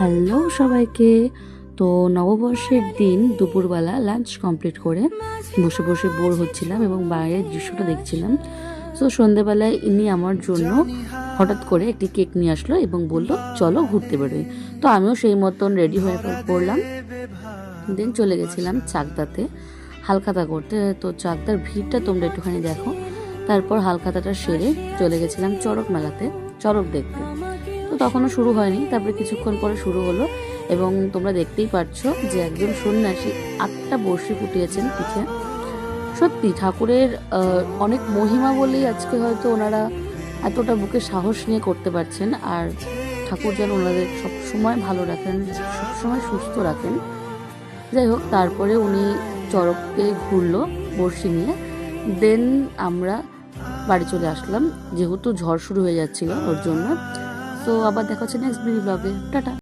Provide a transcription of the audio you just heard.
Hello সবাইকে। তো নববর্ষের দিন দুপুরবেলা লাঞ্চ কমপ্লিট করে বসে বসে বোর হচ্ছিলাম এবং বাইরের দৃশ্যটা দেখছিলাম। সো সন্ধেবেলায় ইনি আমার জন্য হঠাৎ করে একটি কেক নিয়ে আসলো এবং বলল চলো ঘুরতে বেরোই। তো আমিও সেই মতন রেডি হয়ে পড়লাম। দেন চলে গেছিলাম চাকদাতে হালখাতা করতে। তো চাকদার ভিড়টা তোমরা একটুখানি দেখো। তারপর হালখাতাটা সেরে চলে গেছিলাম চড়ক মেলাতে চড়ক দেখতে। তো তখনও শুরু হয়নি, তারপরে কিছুক্ষণ পরে শুরু হলো এবং তোমরা দেখতেই পাচ্ছ যে একজন সন্ন্যাসী 8টা বড়শি ফুটিয়েছেন পিঠে। সত্যি ঠাকুরের অনেক মহিমা বলেই আজকে হয়তো ওনারা এতটা বুকে সাহস নিয়ে করতে পারছেন। আর ঠাকুর যেন ওনাদের সবসময় ভালো রাখেন, সবসময় সুস্থ রাখেন। যাই হোক, তারপরে উনি চড়ককে ঘুরলো বড়শি নিয়ে। দেন আমরা বাড়ি চলে আসলাম, যেহেতু ঝড় শুরু হয়ে যাচ্ছিল ওর জন্য। তো আবার দেখা হচ্ছে নেক্সট ভিডিও ব্লগে। টাটা।